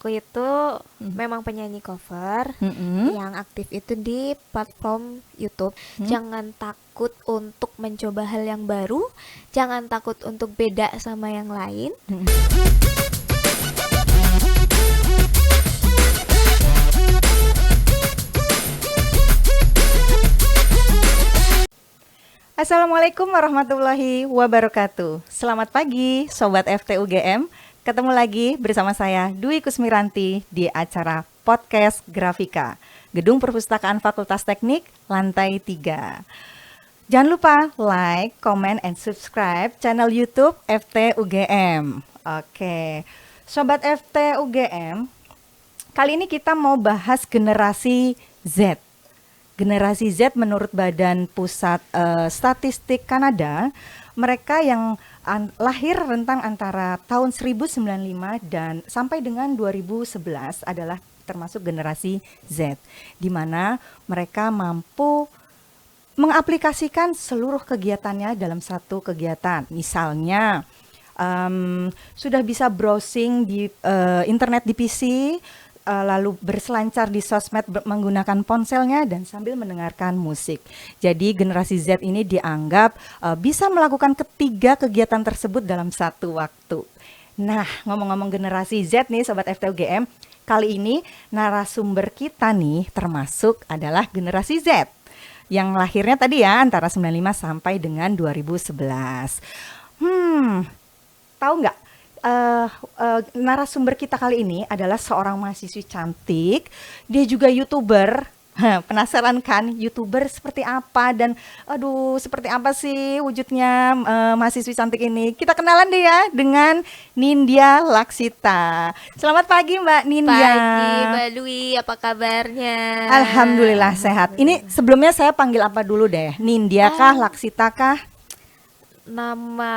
Aku itu memang penyanyi cover yang aktif itu di platform YouTube. Jangan takut untuk mencoba hal yang baru, jangan takut untuk beda sama yang lain. Assalamualaikum warahmatullahi wabarakatuh. Selamat pagi Sobat FTUGM. Ketemu lagi bersama saya Dwi Kusmiranti di acara Podcast Grafika, Gedung Perpustakaan Fakultas Teknik, lantai 3. Jangan lupa like, comment, and subscribe channel YouTube FTUGM. Oke, Sobat FTUGM, kali ini kita mau bahas generasi Z. Generasi Z menurut Badan Pusat Statistik Kanada, mereka yang lahir rentang antara tahun 1095 dan sampai dengan 2011 adalah termasuk generasi Z, di mana mereka mampu mengaplikasikan seluruh kegiatannya dalam satu kegiatan. Misalnya sudah bisa browsing di internet di PC, lalu berselancar di sosmed menggunakan ponselnya dan sambil mendengarkan musik. Jadi generasi Z ini dianggap bisa melakukan ketiga kegiatan tersebut dalam satu waktu. Nah, ngomong-ngomong generasi Z nih Sobat FTUGM, kali ini narasumber kita nih termasuk adalah generasi Z yang lahirnya tadi ya antara 95 sampai dengan 2011. Tahu nggak? Narasumber kita kali ini adalah seorang mahasiswi cantik. Dia juga YouTuber. Penasaran kan YouTuber seperti apa dan seperti apa sih wujudnya mahasiswi cantik ini? Kita kenalan deh ya dengan Nindya Laksita. Selamat pagi Mbak Nindya. Pagi Mbak Dwi, apa kabarnya? Alhamdulillah sehat. Ini sebelumnya saya panggil apa dulu deh? Nindya kah, Laksita kah? Nama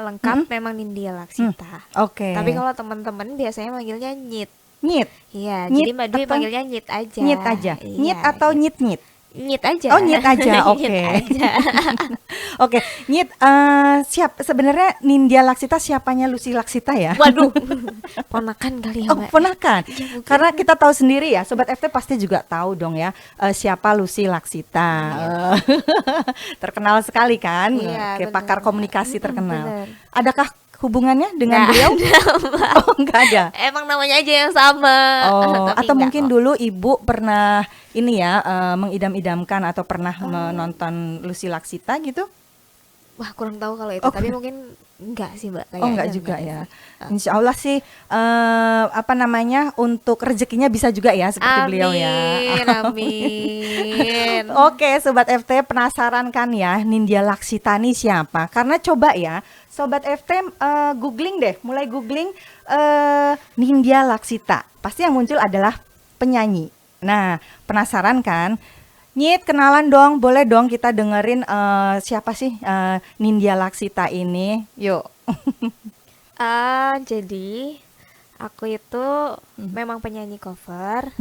lengkap memang Nindya Laksita. Oke. Tapi kalau teman-teman biasanya manggilnya Nyit. Nyit. Iya, Nyit jadi Mbak Dwi atau panggilnya Nyit aja. Nyit aja. Iya, Nyit atau nyit-nyit? Nyit aja. Oh, Nyit aja. Oke. Nyit aja. Oke, Nyit, sebenarnya Nindya Laksita siapanya Lucy Laksita ya? Waduh, ponakan kali ya Oh, Mbak. ponakan. Ya, bukan. Karena kita tahu sendiri ya, Sobat FT pasti juga tahu dong ya siapa Lucy Laksita. Terkenal sekali kan, Iya, kayak bener, pakar Mbak. komunikasi terkenal. Bener. Adakah hubungannya dengan Nggak beliau? ada, Mbak. Oh, enggak ada. Emang namanya aja yang sama. Oh, Tapi atau enggak mungkin kok. dulu ibu pernah ini ya mengidam-idamkan atau pernah menonton Lucy Laksita gitu? Wah, kurang tahu kalau itu, Oh, tapi mungkin enggak sih Mbak. Oh, enggak Kayaknya juga enggak ya. sih. Insya Allah sih untuk rezekinya bisa juga ya seperti beliau ya. Amin. Oke, Sobat FT penasaran kan ya Nindya Laksita ini siapa? Karena coba ya Sobat FT googling deh, mulai googling Nindya Laksita. Pasti yang muncul adalah penyanyi. Nah, penasaran kan? Nyit, kenalan dong, boleh dong kita dengerin siapa sih Nindya Laksita ini? Yuk. Jadi aku itu memang penyanyi cover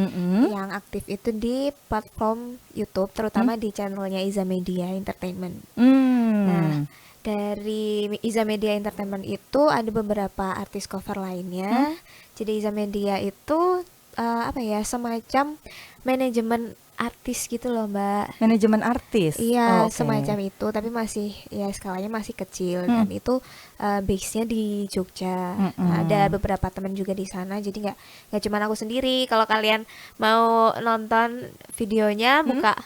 yang aktif itu di platform YouTube, terutama di channelnya Iza Media Entertainment. Nah, dari Iza Media Entertainment itu ada beberapa artis cover lainnya. Jadi Iza Media itu semacam manajemen artis gitu loh Mbak. Manajemen artis. Iya, Oh, oke. semacam itu, tapi masih ya skalanya masih kecil dan itu base-nya di Jogja. Nah, ada beberapa teman juga di sana, jadi nggak cuma aku sendiri. Kalau kalian mau nonton videonya, buka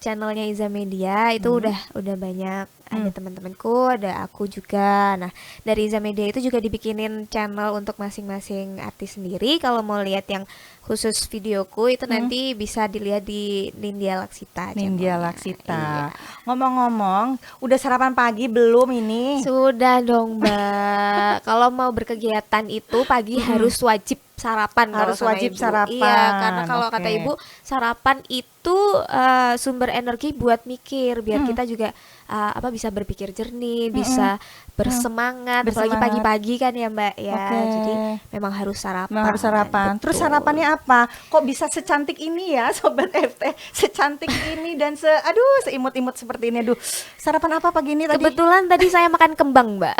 channelnya Iza Media itu udah banyak. Ada teman-temanku, ada aku juga. Nah, dari Iza Media itu juga dibikinin channel untuk masing-masing artis sendiri. Kalau mau lihat yang khusus videoku itu nanti bisa dilihat di Nindya Laksita. Nindya channelnya. Laksita. Iya. Ngomong-ngomong, udah sarapan pagi belum ini? Sudah dong Mbak. Kalau mau berkegiatan itu pagi harus wajib sarapan. Harus kalau sama wajib ibu. sarapan. Iya, karena kalau kata Oke. ibu sarapan itu sumber energi buat mikir, biar kita juga bisa berpikir jernih, bisa bersemangat, apalagi pagi-pagi kan ya Mbak ya. Jadi memang harus sarapan. Terus sarapannya apa? Kok bisa secantik ini ya Sobat FT? Secantik ini dan seimut-imut seperti ini. Aduh, sarapan apa pagi ini tadi? Kebetulan tadi saya makan kembang Mbak.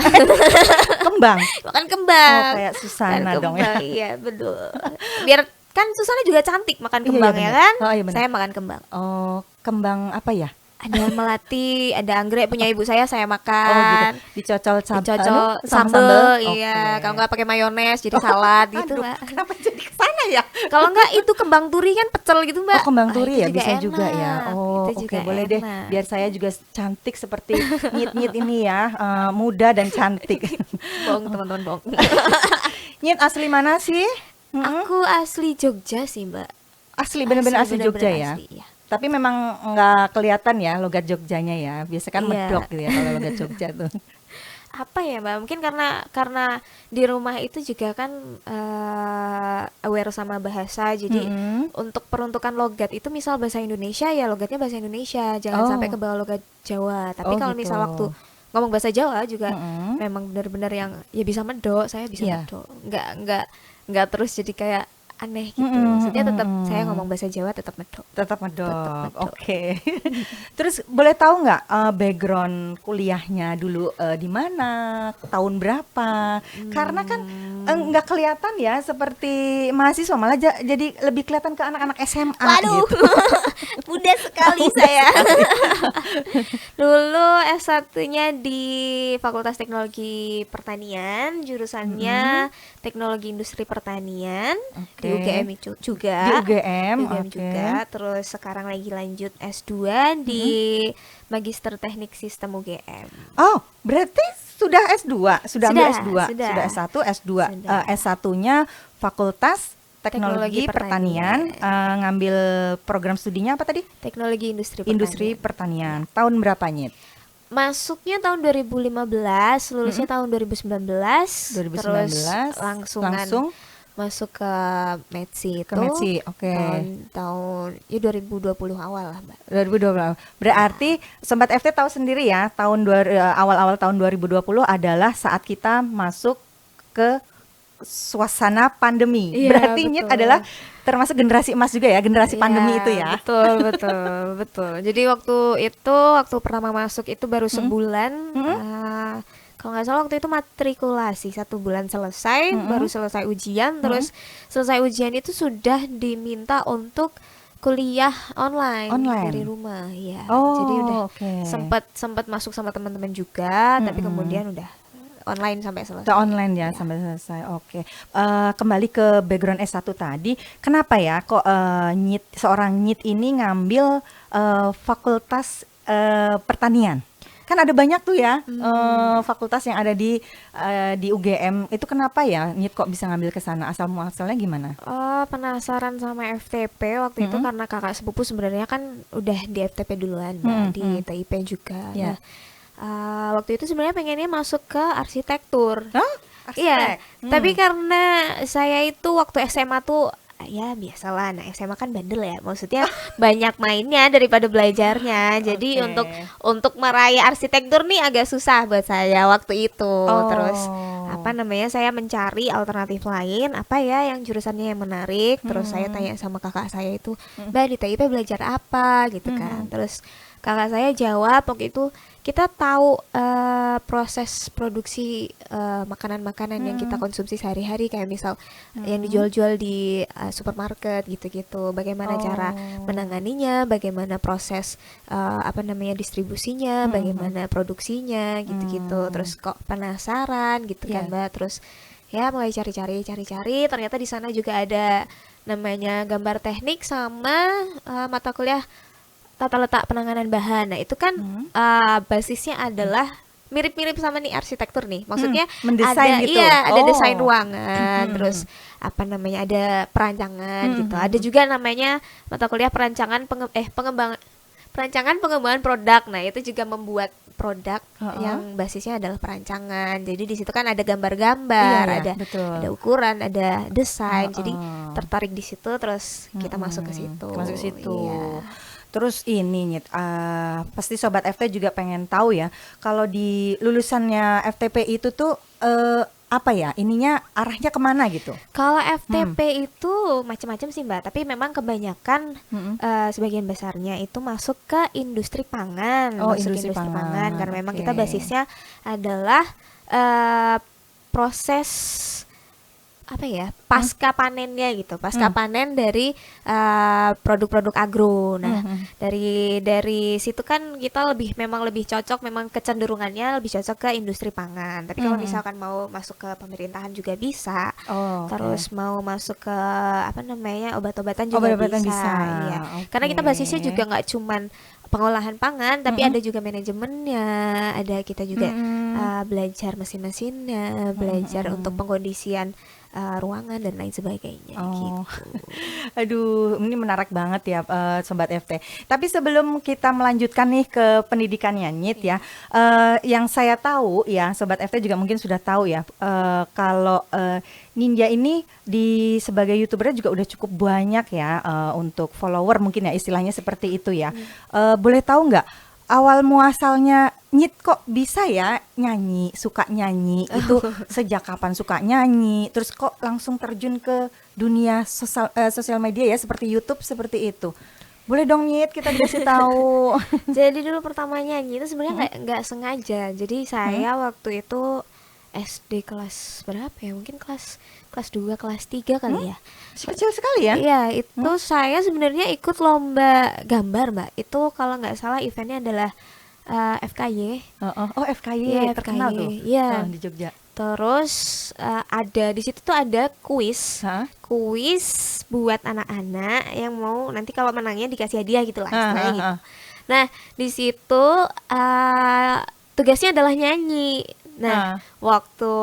Kembang? Makan kembang. Oh, kayak Susana dong ya. Iya betul. Biar kan Susana juga cantik makan kembang ya kan? Oh, iya benar. Saya makan kembang. Oh, kembang apa ya? Ada melati, ada anggrek punya ibu saya makan. Oh gitu. Dicocol sambal, iya. Kalau nggak pakai mayones jadi salad gitu, Mbak. Kenapa jadi kesana ya? Kalau nggak itu kembang turi kan pecel gitu, Mbak. Oh, kembang turi ya juga bisa enak. juga ya. Oh, oke, boleh deh. Biar saya juga cantik seperti Nyit ini ya, muda dan cantik. Bohong teman-teman, bohong. Nyit asli mana sih? Aku asli Jogja sih, Mbak. Asli bener-bener asli Jogja ya. Asli, ya. Tapi memang nggak kelihatan ya logat Jogjanya ya. Biasa kan medok gitu ya kalau logat Jogja tuh. Apa ya Mbak? Mungkin karena di rumah itu juga kan aware sama bahasa. Jadi untuk peruntukan logat itu misal bahasa Indonesia ya logatnya bahasa Indonesia. Jangan sampai ke bawah logat Jawa. Tapi kalau gitu. misal waktu ngomong bahasa Jawa juga memang benar-benar yang ya bisa medok. Saya bisa medok. Nggak terus jadi kayak aneh gitu. Maksudnya tetap saya ngomong bahasa Jawa tetap medok. Tetap medok. Oke. Terus boleh tahu nggak background kuliahnya dulu di mana, tahun berapa? Karena kan nggak kelihatan ya seperti mahasiswa, malah jadi lebih kelihatan ke anak-anak SMA. Waduh, gitu. muda sekali saya. Dulu S1-nya di Fakultas Teknologi Pertanian, jurusannya Teknologi Industri Pertanian. Di UGM juga. Di UGM juga. Terus sekarang lagi lanjut S2 di Magister Teknik Sistem UGM. Oh, berarti sudah S2, sudah ambil S2, sudah S1, S2. S1-nya Fakultas Teknologi Pertanian, ngambil program studinya apa tadi? Teknologi Industri Pertanian. Industri Pertanian. Tahun berapa, Nyit? Masuknya tahun 2015, lulusnya tahun 2019. Terus langsung masuk ke Metsi itu. Oke. Tahun 2020 awal lah, Mbak. 2020. Berarti Sobat FT tahu sendiri ya, awal-awal tahun 2020 adalah saat kita masuk ke suasana pandemi. Iya, berarti Nyit adalah termasuk generasi emas juga ya, generasi pandemi itu ya. Betul. Jadi waktu pertama masuk itu baru sebulan. Kalau nggak salah waktu itu matrikulasi 1 bulan selesai, baru selesai ujian, terus selesai ujian itu sudah diminta untuk kuliah online. Dari rumah, ya. Jadi udah sempat masuk sama teman-teman juga, tapi kemudian udah online sampai selesai. Online ya, sampai selesai. Oke. Kembali ke background S1 tadi, kenapa ya kok seorang Nyit ini ngambil fakultas pertanian? Kan ada banyak tuh ya fakultas yang ada di UGM. Itu kenapa ya Nyit kok bisa ngambil ke sana? Asal muasalnya gimana? Penasaran sama FTP waktu itu karena kakak sepupu sebenarnya kan udah di FTP duluan, di TIP juga. Yeah. Nah, waktu itu sebenarnya pengennya masuk ke arsitektur. Iya. Tapi karena saya itu waktu SMA tuh ya biasalah, anak SMA kan bandel ya, maksudnya banyak mainnya daripada belajarnya. Jadi untuk meraih arsitektur nih agak susah buat saya waktu itu. Terus saya mencari alternatif lain, apa ya yang jurusannya yang menarik. Terus saya tanya sama kakak saya itu, Mbak di TIP belajar apa gitu kan. Terus kakak saya jawab waktu itu, kita tahu proses produksi makanan-makanan yang kita konsumsi sehari-hari, kayak misal yang dijual-jual di supermarket gitu-gitu. Bagaimana cara menanganinya, bagaimana proses distribusinya, bagaimana produksinya gitu-gitu. Terus kok penasaran gitu kan, Mbak. Terus ya mulai cari-cari. Ternyata di sana juga ada namanya gambar teknik sama mata kuliah tata letak penanganan bahan. Nah itu kan basisnya adalah mirip-mirip sama nih arsitektur nih. Maksudnya mendesain ada gitu. ada desain ruangan, terus ada perancangan gitu. Ada juga namanya mata kuliah perancangan pengembangan produk. Nah itu juga membuat produk yang basisnya adalah perancangan. Jadi di situ kan ada gambar-gambar, ada ukuran, ada desain. Jadi tertarik di situ, terus kita masuk ke situ. Iya. Terus ini Nyit, pasti Sobat FT juga pengen tahu ya, kalau di lulusannya FTP itu tuh apa ya, ininya arahnya kemana gitu? Kalau FTP itu macam-macam sih Mbak, tapi memang kebanyakan sebagian besarnya itu masuk ke industri pangan, Oh, masuk industri pangan. karena memang Oke. kita basisnya adalah proses apa ya, pasca panennya gitu, pasca panen dari produk-produk agro. Nah, dari situ kan kita memang lebih cocok, memang kecenderungannya lebih cocok ke industri pangan. Tapi kalau misalkan mau masuk ke pemerintahan juga bisa. Oh, oke. Terus mau masuk ke apa namanya, obat-obatan juga Obat-obatan bisa. bisa. Iya. Karena kita Oke. basisnya juga nggak cuman pengolahan pangan, tapi ada juga manajemennya, ada kita juga belajar mesin-mesinnya, belajar untuk pengkondisian ruangan dan lain sebagainya Oh. gitu. Aduh, ini menarik banget ya, Sobat FT. Tapi sebelum kita melanjutkan nih ke pendidikannya Nyit ya, yang saya tahu ya, Sobat FT juga mungkin sudah tahu ya, kalau Ninja ini sebagai YouTuber juga udah cukup banyak ya, untuk follower mungkin ya, istilahnya seperti itu ya. Boleh tahu nggak awal muasalnya Nyit kok bisa ya nyanyi, suka nyanyi itu sejak kapan suka nyanyi, terus kok langsung terjun ke dunia sosial media ya seperti YouTube seperti itu. Boleh dong Nyit kita dikasih tahu. Jadi dulu pertama nyanyi itu sebenarnya nggak sengaja. Jadi saya waktu itu SD kelas berapa ya? Mungkin kelas 2, kelas 3 kali ya. Masih kecil sekali ya. Iya, itu saya sebenarnya ikut lomba gambar, Mbak. Itu kalau nggak salah eventnya adalah FKY. Oh, FKY Iya, terkenal FKY. tuh. Iya. Di Jogja. Terus ada di situ tuh ada kuis. Hah? Kuis buat anak-anak yang mau nanti kalau menangnya dikasih hadiah gitu lah istilahnya gitu. Nah, di situ tugasnya adalah nyanyi. Nah, waktu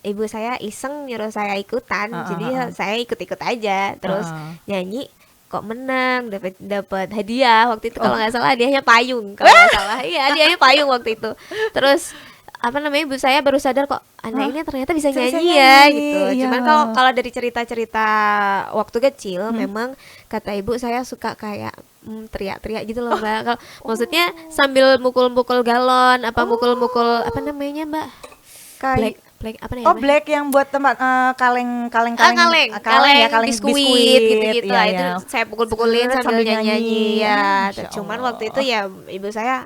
ibu saya iseng nyuruh saya ikutan, jadi saya ikut-ikut aja. Terus nyanyi kok menang, dapat hadiah waktu itu, kalau nggak salah hadiahnya payung, kalau nggak salah. Iya, hadiahnya payung waktu itu. Terus apa namanya, ibu saya baru sadar kok anak ini ternyata bisa nyanyi ya gitu. Iya. Cuman kalau dari cerita-cerita waktu kecil memang kata ibu saya suka kayak teriak-teriak gitu loh Mbak. Kalau maksudnya sambil mukul-mukul galon, apa mukul-mukul apa namanya Mbak? Black apa namanya? Oh, black yang buat tempat kaleng kaleng biskuit gitu-gitu ya, lah. Itu saya pukul-pukulin sambil nyanyi ya. Masya Cuman Allah. waktu itu ya ibu saya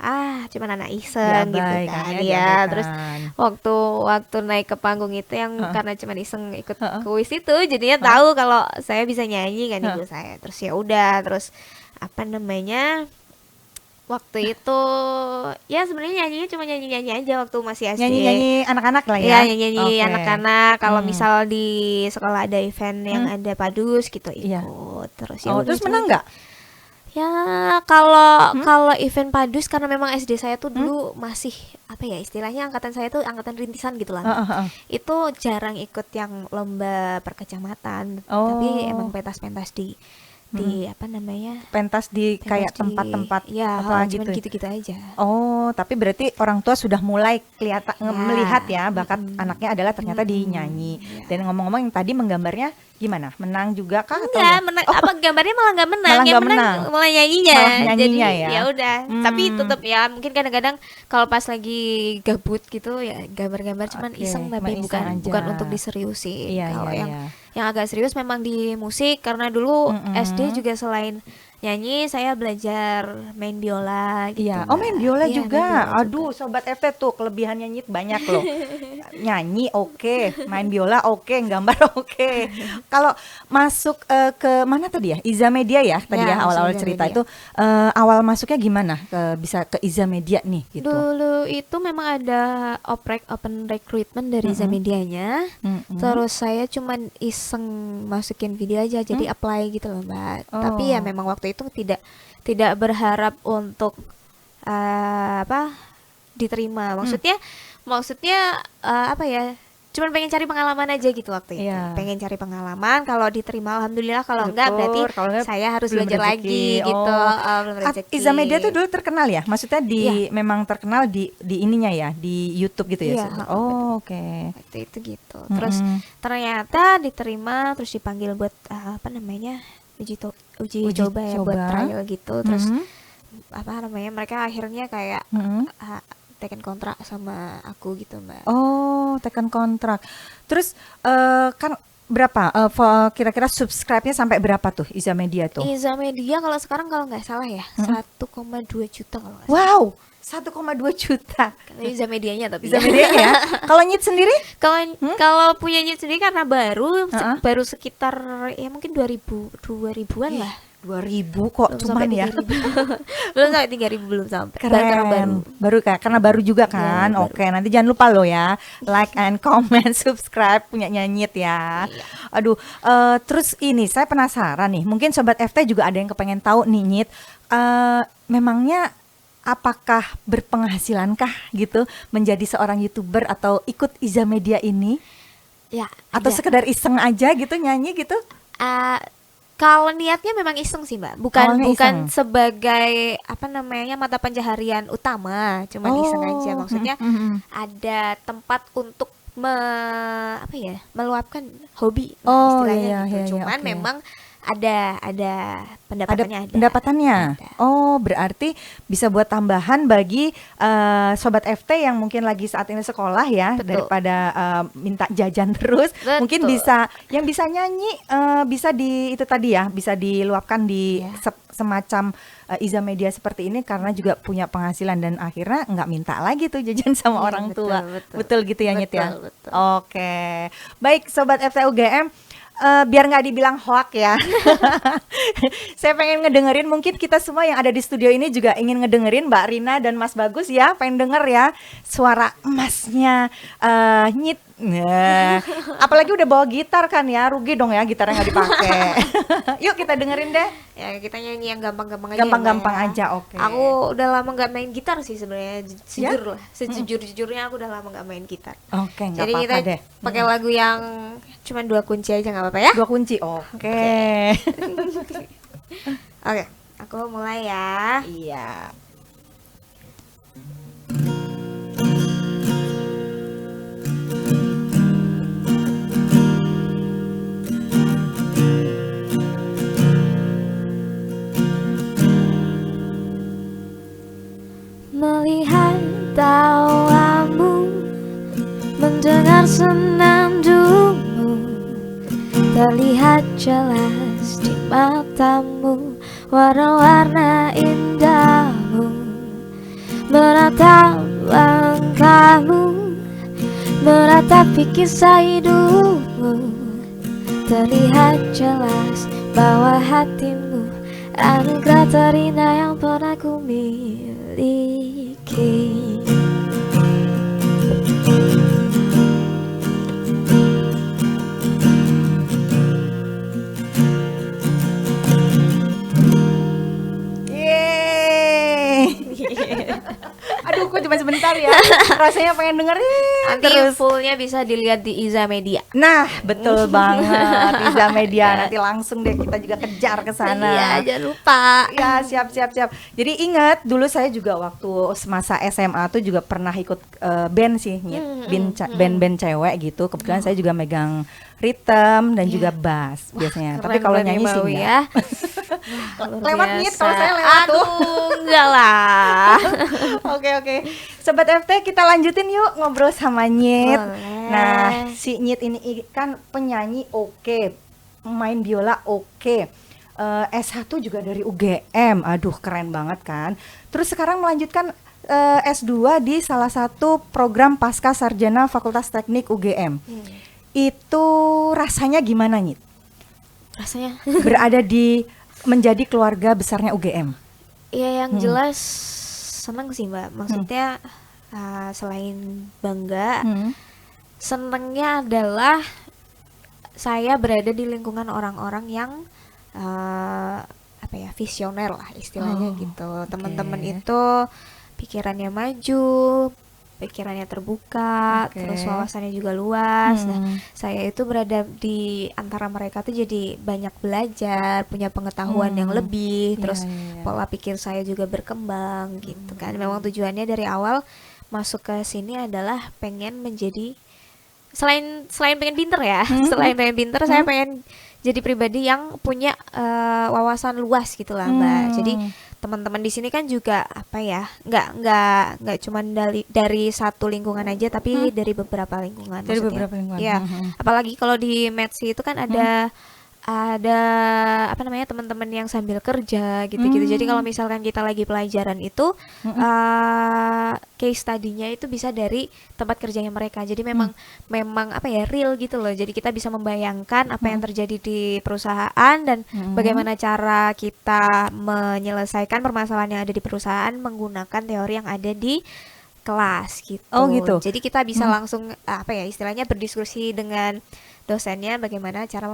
cuman anak iseng gitu Diabaikan kan. ya, Iya, diabaikan. terus waktu naik ke panggung itu yang karena cuman iseng ikut kuis itu, jadinya tahu kalau saya bisa nyanyi kan ibu saya. Terus ya udah, terus apa namanya? Waktu itu ya sebenarnya nyanyinya cuma nyanyi-nyanyi aja waktu masih SD. Nyanyi-nyanyi anak-anak lah ya. Iya, nyanyi-nyanyi Oke. anak-anak. Kalau misal di sekolah ada event yang ada padus gitu ikut. Iya. Terus ya Oh, udah, terus cuma menang nggak? ya kalau event padus, karena memang SD saya tuh dulu masih apa ya istilahnya, angkatan saya tuh angkatan rintisan gitu lah. Itu jarang ikut yang lomba per kecamatan, tapi emang pentas-pentas di apa namanya, Pentas di kayak pentas tempat-tempat ya apa cuman gitu. gitu-gitu aja. Oh, tapi berarti orang tua sudah mulai kelihatan Ya. melihat ya bakat anaknya adalah ternyata di nyanyi. Dan ngomong-ngomong yang tadi menggambarnya gimana? Menang juga kah atau Enggak, enggak? menang apa gambarnya malah nggak menang, Malah yang nggak menang menang. malah nyanyinya. Malah nyanyinya Jadi ya. udah, tapi tetap ya mungkin kadang-kadang kalau pas lagi gabut gitu ya gambar-gambar cuman Oke, iseng, cuma tapi iseng bukan aja. untuk diseriusin. Iya, Kalau iya, yang iya. yang agak serius memang di musik, karena dulu SD juga selain nyanyi saya belajar main biola gitu. Iya, oh main biola Iya, juga. main biola Aduh, Sobat FT tuh kelebihannya Nyit banyak loh. Nyanyi oke, main biola oke, gambar oke. Kalau masuk ke mana tadi ya? Iza Media ya tadi Ya, ya awal-awal Iza cerita Media. itu awal masuknya gimana? Bisa ke Iza Media nih gitu. Dulu itu memang ada open recruitment dari Zamedianya. Terus saya cuman iseng masukin video aja, jadi apply gitu loh Mbak. Tapi ya memang waktu itu tidak berharap untuk diterima. Maksudnya apa ya? Cuman pengen cari pengalaman aja gitu waktu itu. Iya. Pengen cari pengalaman, kalau diterima alhamdulillah, kalau enggak berarti Syukur, kalau enggak saya harus belum belajar rezeki. lagi gitu. Belum rezeki. Iza Media tuh dulu terkenal ya? Maksudnya Iya. memang terkenal di ininya ya, di YouTube gitu ya? Iya, Oh, oke. Waktu itu gitu. Terus ternyata diterima, terus dipanggil buat apa namanya, uji coba ya buat trial gitu. Terus apa namanya, mereka akhirnya kayak teken kontrak sama aku gitu Mbak. Oh, teken kontrak. Terus kan berapa kira-kira subscribe-nya sampai berapa tuh Iza Media tuh? Iza Media kalau sekarang kalau nggak salah ya 1,2 juta kalau nggak salah. Wow, 1,2 juta. Kalau Iza Medianya tapi Iza Medianya ya. Kalau Nyit sendiri? Kalau punya Nyit sendiri karena baru sekitar ya mungkin 2000-an lah. 2000 kok Belum cuman ya. Belum sampai 3000, belum sampai. Keren. Baru karena baru juga kan. Ya, Oke, nanti jangan lupa lo ya, like and comment, subscribe punya Nyit ya. Iya. Aduh, terus ini saya penasaran nih. Mungkin sobat FT juga ada yang kepengen tahu nih Nyit. Memangnya apakah berpenghasilankah gitu menjadi seorang YouTuber atau ikut Iza Media ini? Ya. Atau sekedar iseng aja gitu nyanyi gitu? Kalau niatnya memang iseng sih Mbak, bukan sebagai apa namanya mata pencaharian utama, cuman iseng aja. Maksudnya ada tempat untuk meluapkan hobi istilahnya gitu. Cuman memang ada pendapatannya. Ada. Oh, berarti bisa buat tambahan bagi sobat FT yang mungkin lagi saat ini sekolah ya. Betul. Daripada minta jajan terus. Betul. Mungkin bisa yang bisa nyanyi bisa itu tadi ya, bisa diluapkan di semacam Iza Media seperti ini karena juga punya penghasilan dan akhirnya nggak minta lagi tuh jajan sama orang tua. Betul gitu ya Nyit ya. Betul. Oke. Baik sobat FT UGM, biar nggak dibilang hoak ya. Saya pengen ngedengerin, mungkin kita semua yang ada di studio ini juga ingin ngedengerin Mbak Rina dan Mas Bagus ya, pengen denger ya suara emasnya Nyit. Nah, apalagi udah bawa gitar kan ya, rugi dong ya gitarnya nggak dipakai. Yuk kita dengerin deh. Ya kita nyanyi yang gampang-gampang aja. Gampang-gampang aja, oke. Aku udah lama nggak main gitar sih sebenarnya, jujur lah. Sejujur-jujurnya aku udah lama nggak main gitar. Oke, nggak jadi apa-apa kita deh. Pakai lagu yang cuman 2 kunci aja nggak apa-apa ya? 2 kunci, oke. Oke, aku mulai ya. Iya. Melihat tawamu, mendengar senandungmu, terlihat jelas di matamu, warna-warna indahmu, menatap langkahmu, meratapi kisah hidupmu, terlihat jelas bahwa hatimu anugerah terindah yang pernah ku miliki. Aduh, kok cuma sebentar ya. Rasanya pengen dengerin terus. Fullnya bisa dilihat di Iza Media. Nah, betul banget Iza Media. Nanti langsung deh kita juga kejar ke sana. Iya, jangan lupa. Ya, siap. Jadi ingat dulu saya juga waktu masa SMA tuh juga pernah ikut band sih, band cewek gitu. Kebetulan saya juga megang rhythm dan juga bass biasanya. Tapi kalau nyanyi sih enggak. Ya. Lewat Nyit kalau saya lewat tuh. Enggak lah. Oke. Sobat FT, kita lanjutin yuk ngobrol sama Nyit. Boleh. Nah, si Nyit ini kan penyanyi oke, main biola oke. S1 juga dari UGM. Aduh, keren banget kan. Terus sekarang melanjutkan S2 di salah satu program pasca sarjana Fakultas Teknik UGM. Itu rasanya gimana Nyit? Rasanya berada di menjadi keluarga besarnya UGM. Iya, yang jelas senang sih Mbak. Maksudnya selain bangga, senangnya adalah saya berada di lingkungan orang-orang yang visioner lah istilahnya gitu. Teman-teman itu pikirannya maju, pikirannya terbuka, terus wawasannya juga luas. Nah, saya itu berada di antara mereka tuh jadi banyak belajar, punya pengetahuan yang lebih, terus pola pikir saya juga berkembang gitu kan. Memang tujuannya dari awal masuk ke sini adalah pengen menjadi selain pengen pinter ya, selain pengen pinter, saya pengen jadi pribadi yang punya wawasan luas gitu lah Mbak. Jadi teman-teman di sini kan juga apa ya, nggak cuma dari satu lingkungan aja, tapi dari beberapa lingkungan. Dari beberapa lingkungan. Ya, apalagi kalau di Medsi itu kan ada apa namanya, teman-teman yang sambil kerja gitu-gitu. Jadi kalau misalkan kita lagi pelajaran itu case study-nya itu bisa dari tempat kerjanya mereka. Jadi memang apa ya, real gitu loh. Jadi kita bisa membayangkan apa yang terjadi di perusahaan dan bagaimana cara kita menyelesaikan permasalahan yang ada di perusahaan menggunakan teori yang ada di kelas gitu. Oh gitu. Jadi kita bisa langsung apa ya, istilahnya berdiskusi dengan dosennya bagaimana cara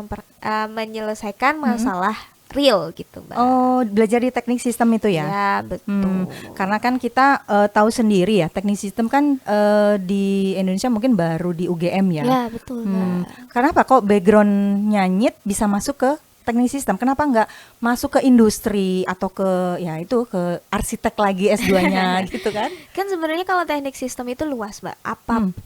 menyelesaikan masalah real gitu Mbak. Oh, belajar di teknik sistem itu ya? Ya betul. Karena kan kita tahu sendiri ya, teknik sistem kan di Indonesia mungkin baru di UGM ya. Ya betul Mbak. Kenapa kok background nyanyit bisa masuk ke teknik sistem? Kenapa nggak masuk ke industri atau ke ya itu ke arsitek lagi S2-nya gitu kan? Kan sebenarnya kalau teknik sistem itu luas Mbak.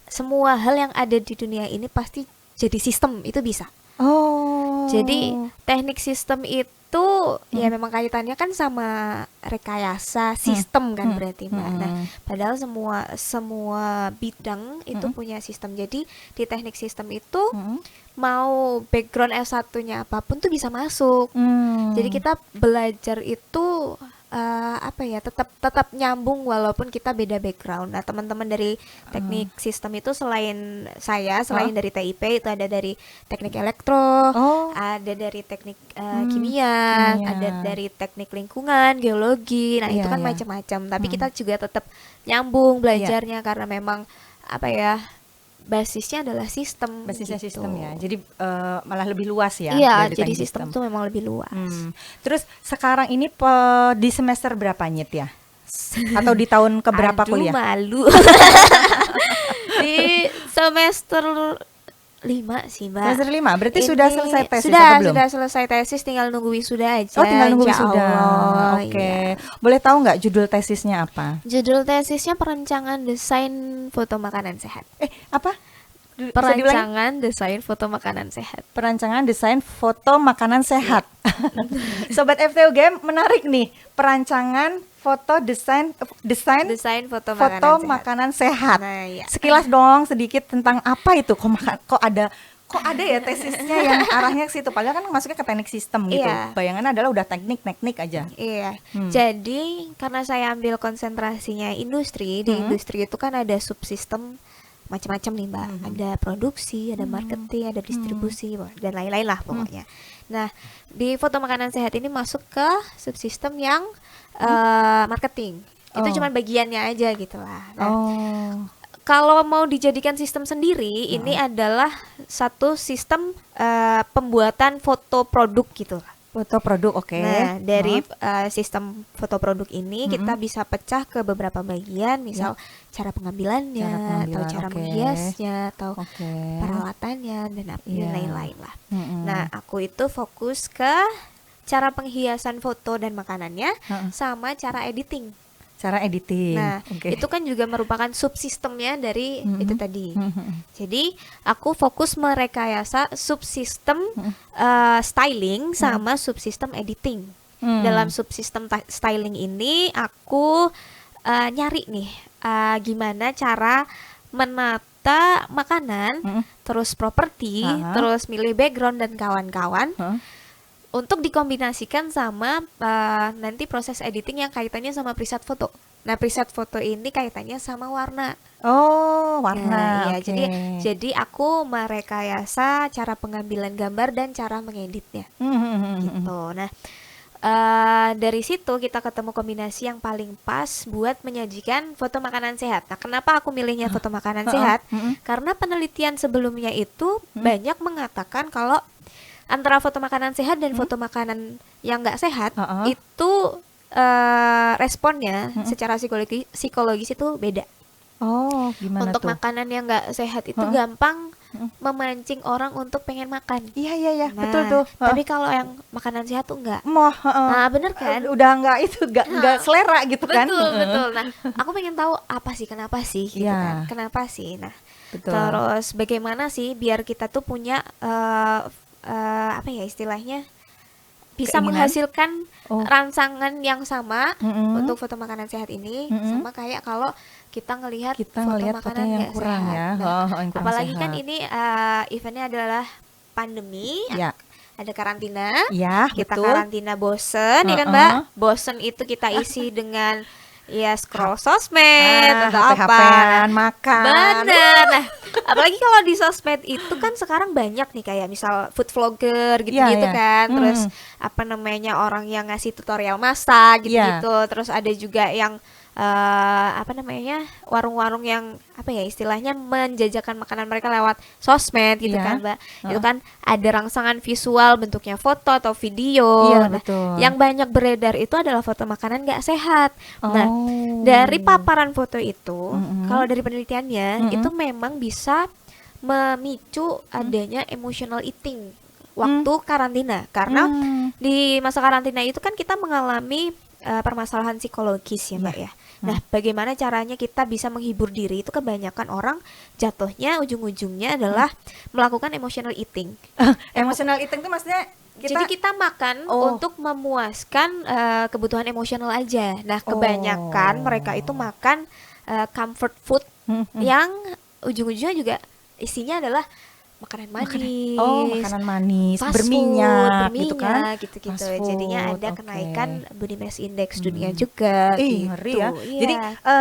Semua hal yang ada di dunia ini pasti jadi sistem itu bisa. Oh. Jadi teknik sistem itu ya memang kaitannya kan sama rekayasa sistem kan berarti Mbak. Nah, padahal semua bidang itu punya sistem. Jadi di teknik sistem itu mau background S1-nya apapun tuh bisa masuk. Jadi kita belajar itu apa ya, tetap nyambung walaupun kita beda background. Nah, teman-teman dari teknik sistem itu selain dari TIP itu ada dari teknik elektro, ada dari teknik kimia, ada dari teknik lingkungan, geologi. Nah, itu kan macam-macam. Tapi kita juga tetap nyambung belajarnya karena memang apa ya, basisnya adalah sistem. Basisnya gitu. sistem ya. Jadi malah lebih luas ya. Iya, jadi sistem itu memang lebih luas. Terus sekarang ini di semester berapa Nyit ya? Atau di tahun keberapa kuliah? Malu. Di semester 5 sih Mbak. Semester 5, berarti sudah selesai tesis sudah, atau belum? Sudah selesai tesis, tinggal nunggu wisuda aja. Oh, tinggal nunggu wisuda. Oke. Okay. Boleh tahu nggak judul tesisnya apa? Judul tesisnya perencanaan desain foto makanan sehat. Apa? Perancangan desain foto makanan sehat. Perancangan desain foto makanan sehat. Sobat FTUGM, menarik nih. Perancangan foto desain foto makanan sehat. Nah, ya. Sekilas dong sedikit tentang apa itu. Kok ada ya tesisnya yang arahnya ke situ. Padahal kan masuknya ke teknik sistem gitu. Iya. Bayangannya adalah udah teknik aja. Iya. Jadi karena saya ambil konsentrasinya industri, di industri itu kan ada subsistem macam-macam nih Mbak. Ada produksi, ada marketing, ada distribusi, dan lain-lain lah pokoknya. Nah, di foto makanan sehat ini masuk ke subsistem yang marketing. Itu cuma bagiannya aja gitu lah. Nah, kalau mau dijadikan sistem sendiri, ini adalah satu sistem pembuatan foto produk gitu lah. Foto produk, oke. Nah, dari sistem foto produk ini kita bisa pecah ke beberapa bagian, misal cara pengambilannya, atau cara menghiasnya, atau peralatannya, dan lain-lain lah. Nah, aku itu fokus ke cara penghiasan foto dan makanannya, sama cara editing. Nah, itu kan juga merupakan subsistemnya dari itu tadi. Jadi, aku fokus merekayasa subsistem styling sama subsistem editing. Dalam subsistem styling ini, aku nyari nih gimana cara menata makanan, terus properti, terus milih background dan kawan-kawan. Untuk dikombinasikan sama nanti proses editing yang kaitannya sama preset foto. Nah, preset foto ini kaitannya sama warna. Oh, warna. Nah, ya, jadi aku merekayasa cara pengambilan gambar dan cara mengeditnya. Gitu. Nah, dari situ kita ketemu kombinasi yang paling pas buat menyajikan foto makanan sehat. Nah, kenapa aku milihnya foto makanan sehat? Karena penelitian sebelumnya itu banyak mengatakan kalau antara foto makanan sehat dan foto makanan yang nggak sehat itu responnya secara psikologis itu beda. Oh, gimana Untuk tuh? makanan yang nggak sehat itu gampang memancing orang untuk pengen makan. Iya, Nah, betul tuh. tapi kalau yang makanan sehat tuh enggak. Heeh. Nah, bener kan? Udah enggak selera gitu kan. Betul. Nah, aku pengen tahu apa sih, kenapa sih gitu Iya. kan? Kenapa sih? Nah, Betul. terus bagaimana sih biar kita tuh punya apa ya istilahnya, bisa Keinginan? menghasilkan Oh. rangsangan yang sama Mm-mm. untuk foto makanan sehat ini, Mm-mm. sama kayak kalau kita ngelihat Kita foto ngelihat makanan fotonya yang nggak kurang sehat. ya. Nah, Yang kurang apalagi kan sehat. ini eventnya adalah pandemi, Ya. ada karantina. Ya, Kita betul. karantina bosen ya kan Uh-uh. Mbak? Bosen itu kita isi dengan ya scroll sosmed atau apa. HP-HP-an, makan. Bener. Nah, apalagi kalau di sosmed itu kan sekarang banyak nih kayak misal food vlogger gitu-gitu Iya. kan. Terus apa namanya, orang yang ngasih tutorial masak gitu-gitu. Terus ada juga yang apa namanya, warung-warung yang apa ya istilahnya menjajakan makanan mereka lewat sosmed gitu Iya. kan Mbak. Itu kan ada rangsangan visual bentuknya foto atau video. Iya, Nah, betul. yang banyak beredar itu adalah foto makanan nggak sehat. Nah, Oh. dari paparan foto itu, Mm-mm. kalau dari penelitiannya Mm-mm. itu memang bisa memicu adanya emotional eating waktu karantina, karena di masa karantina itu kan kita mengalami permasalahan psikologis ya Mbak ya. Nah, bagaimana caranya kita bisa menghibur diri, itu kebanyakan orang jatuhnya ujung-ujungnya adalah melakukan emotional eating. Emotional eating itu maksudnya Jadi kita makan untuk memuaskan kebutuhan emosional aja. Nah, kebanyakan mereka itu makan comfort food yang ujung-ujungnya juga isinya adalah makanan manis. Makanan manis, fast berminyak, food, gitu kan. gitu-gitu. Fast food, Jadinya ada oke. kenaikan body mass index dunia juga. Ih, gitu. ngeri ya. Iya. Jadi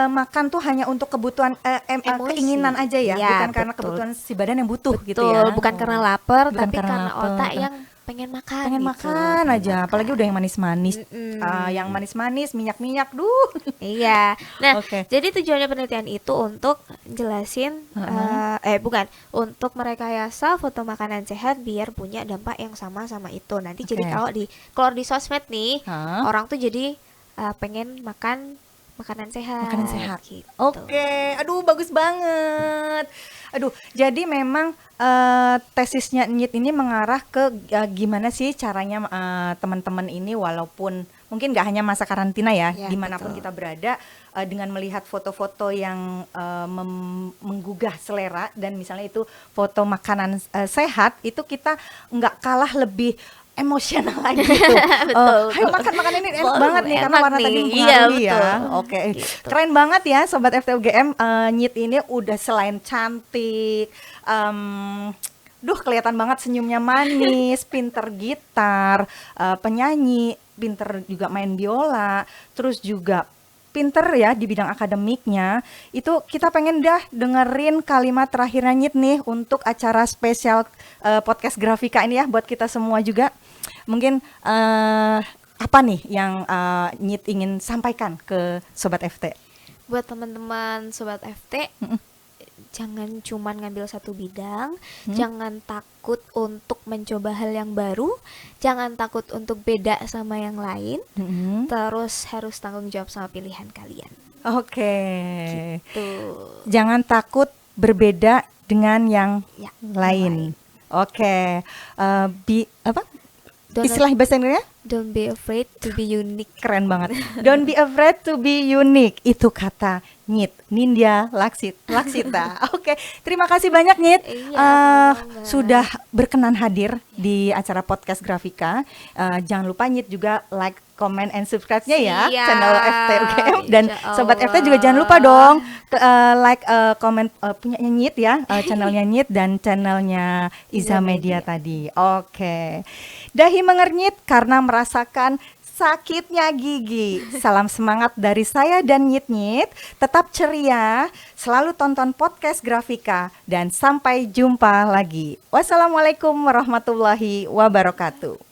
makan tuh hanya untuk kebutuhan Emosi. keinginan aja ya, Iya, bukan karena betul. kebutuhan si badan yang butuh gitu Betul, ya. bukan karena lapar, Bukan tapi karena karena lapar. otak yang pengen makan. Pengen gitu. makan Pengen aja, apalagi udah yang manis-manis. Mm-mm. Yang manis-manis, minyak-minyak, duh. Iya. Nah, Oke. jadi tujuannya penelitian itu untuk jelasin bukan, untuk merekayasa foto makanan sehat biar punya dampak yang sama itu. Nanti jadi Oke. kalau di sosmed nih, Hah? orang tuh jadi pengen makan makanan sehat. Makanan sehat. Gitu. Oke, aduh bagus banget. Aduh, jadi memang tesisnya Nyit ini mengarah ke gimana sih caranya teman-teman ini, walaupun mungkin nggak hanya masa karantina ya, Ya, dimanapun betul. kita berada, dengan melihat foto-foto yang menggugah selera, dan misalnya itu foto makanan sehat, itu kita nggak kalah lebih emosional lagi gitu. Betul. Ayo makan ini enak Wah, banget nih, karena enak warna nih. tadi Iya, mempengaruhi ya. betul. Oke, Gitu. keren banget ya Sobat FTUGM. Nyit ini udah selain cantik, kelihatan banget senyumnya manis, pinter gitar, penyanyi, pinter juga main biola, terus juga pinter ya di bidang akademiknya. Itu kita pengen dengerin kalimat terakhirnya Nyit nih untuk acara spesial podcast Grafika ini ya, buat kita semua juga. Mungkin apa nih yang Nyit ingin sampaikan ke Sobat FT? Buat teman-teman Sobat FT, jangan cuman ngambil satu bidang, jangan takut untuk mencoba hal yang baru, jangan takut untuk beda sama yang lain, terus harus tanggung jawab sama pilihan kalian. Oke. Tuh. Jangan takut berbeda dengan yang Ya, lain. Oke. Don't- Istilah bahasa Inggrisnya? Don't be afraid to be unique. Keren banget. Don't be afraid to be unique. Itu kata Nyit, Nindya Laksita. Oke, terima kasih banyak Nyit. Iya, sama-sama. Sudah berkenan hadir di acara podcast Grafika. Jangan lupa Nyit juga like, comment, and subscribe-nya ya Siap, channel FTUGM. Dan insya Sobat Allah. FT juga jangan lupa dong like, comment punya Nyit ya, channelnya Nyit dan channelnya Iza Iza Media Media. tadi. Oke. Dahi mengernyit karena merasakan sakitnya gigi. Salam semangat dari saya dan Nyit-Nyit. Tetap ceria, selalu tonton podcast Grafika, dan sampai jumpa lagi. Wassalamualaikum warahmatullahi wabarakatuh.